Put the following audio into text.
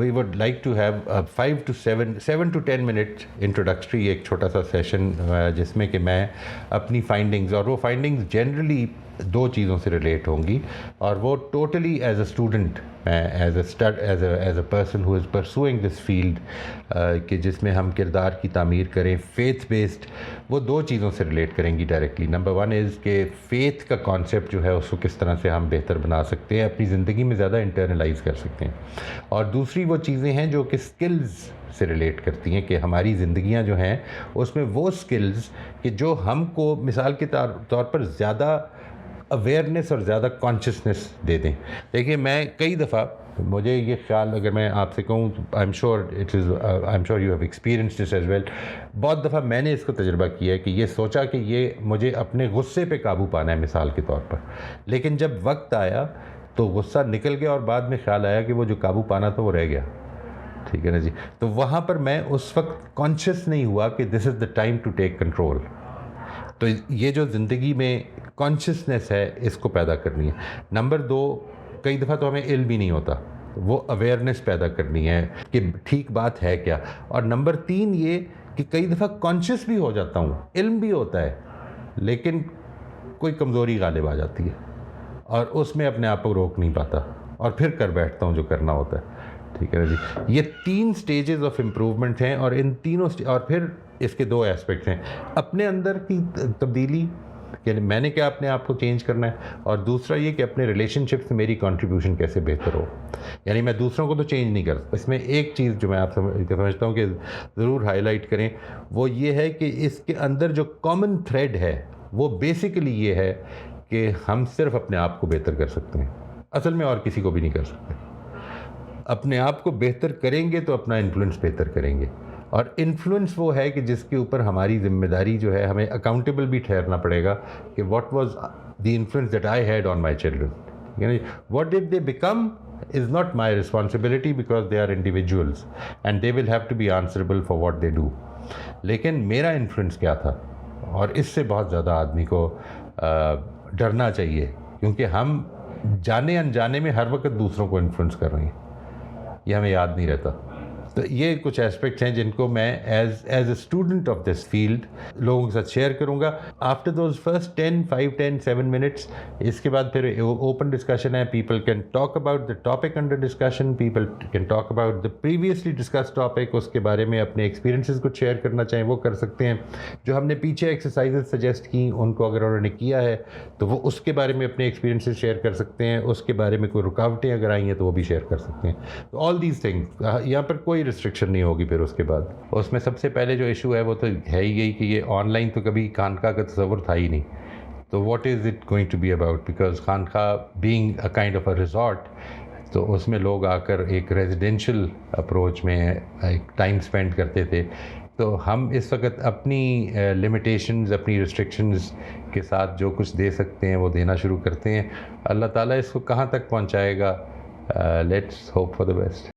We would like to have 7 to 10 minute introductory एक छोटा सा सेशन जिसमें कि मैं अपनी फाइंडिंग्स, और वो फाइंडिंग्स जनरली दो चीज़ों से रिलेट होंगी, और वो totally as a student, as a person who is pursuing this field कि जिसमें हम किरदार की तामीर करें फेथ बेस्ड, वो दो चीज़ों से रिलेट करेंगी डायरेक्टली। नंबर वन इज़ कि फ़ेथ का कॉन्सेप्ट जो है उसको किस तरह से हम बेहतर बना सकते हैं, अपनी ज़िंदगी में ज़्यादा इंटरनलाइज कर सकते हैं, और दूसरी वो चीज़ें हैं जो कि स्किल्स से रिलेट करती हैं कि हमारी ज़िंदगियां जो हैं उसमें वो स्किल्स कि जो हमको मिसाल के तौर पर ज़्यादा अवेयरनेस और ज़्यादा कॉन्शियसनेस दे दें। देखिए, मैं कई दफ़ा, मुझे ये ख्याल अगर मैं आपसे कहूँ, I am sure you have experienced this as well, बहुत दफ़ा मैंने इसको तजुर्बा किया है कि ये सोचा कि ये मुझे अपने गुस्से पे काबू पाना है मिसाल के तौर पर, लेकिन जब वक्त आया तो गुस्सा निकल गया और बाद में ख्याल आया कि वो जो काबू पाना था वो रह गया। ठीक है ना जी। तो वहाँ पर मैं उस वक्त कॉन्शियस नहीं हुआ कि this is the time to take control. तो ये जो ज़िंदगी में कॉन्शियसनेस है इसको पैदा करनी है। नंबर दो, कई दफ़ा तो हमें इल्म भी नहीं होता, वो अवेयरनेस पैदा करनी है कि ठीक बात है क्या। और नंबर तीन ये कि कई दफ़ा कॉन्शियस भी हो जाता हूँ, इल्म भी होता है, लेकिन कोई कमज़ोरी गालिब आ जाती है और उसमें अपने आप को रोक नहीं पाता और फिर कर बैठता हूँ जो करना होता है। ठीक है ना जी। ये 3 स्टेजेस ऑफ इम्प्रूवमेंट हैं, और इन तीनों और फिर इसके 2 एस्पेक्ट्स हैं, अपने अंदर की तब्दीली, यानी मैंने क्या अपने आप को चेंज करना है, और दूसरा ये कि अपने रिलेशनशिप से मेरी कंट्रीब्यूशन कैसे बेहतर हो। यानी मैं दूसरों को तो चेंज नहीं कर सकता। इसमें एक चीज़ जो मैं आप समझता हूँ कि ज़रूर हाईलाइट करें, वो ये है कि इसके अंदर जो कॉमन थ्रेड है वो बेसिकली ये है कि हम सिर्फ अपने आप को बेहतर कर सकते हैं, असल में और किसी को भी नहीं कर सकते। अपने आप को बेहतर करेंगे तो अपना इन्फ्लुएंस बेहतर करेंगे, और इन्फ्लुएंस वो है कि जिसके ऊपर हमारी जिम्मेदारी जो है, हमें अकाउंटेबल भी ठहरना पड़ेगा कि what was the influence that I had on my children, यानी what did they become is not my responsibility because they are individuals and they will have to be answerable for what they do, लेकिन मेरा influence क्या था। और इससे बहुत ज़्यादा आदमी को डरना चाहिए, क्योंकि हम जाने अनजाने में हर वक्त दूसरों को इन्फ्लुएंस कर रहे हैं, ये हमें याद नहीं रहता। तो ये कुछ एस्पेक्ट्स हैं जिनको मैं as a student of this field लोगों के साथ शेयर करूंगा। आफ्टर दोज फर्स्ट 7 मिनट्स, इसके बाद फिर ओपन डिस्कशन है। People can talk about the topic under discussion, people can talk about the previously discuss topic, उसके बारे में अपने एक्सपीरियंसेस को शेयर करना चाहें वो कर सकते हैं। जो हमने पीछे एक्सरसाइजेज सजेस्ट की उनको अगर उन्होंने किया है तो वो उसके बारे में अपने एक्सपीरियंसेस शेयर कर सकते हैं, उसके बारे में कोई रुकावटें अगर आई हैं तो वो भी शेयर कर सकते हैं। तो ऑल दीज थिंग्स, यहाँ पर कोई रिस्ट्रिक्शन नहीं होगी। फिर उसके बाद उसमें सबसे पहले जो इशू है वो तो है ही यही कि ये ऑनलाइन तो कभी खानका का तस्वुर था ही नहीं, तो what is it going to be about, because खानका being a kind of a resort, तो उसमें लोग आकर एक रेजिडेंशियल अप्रोच में एक टाइम स्पेंड करते थे। तो हम इस वक्त अपनी लिमिटेशंस, अपनी रिस्ट्रिक्शंस के साथ जो कुछ दे सकते हैं वो देना शुरू करते हैं। अल्लाह ताला इसको कहाँ तक पहुँचाएगा, let's hope for the best.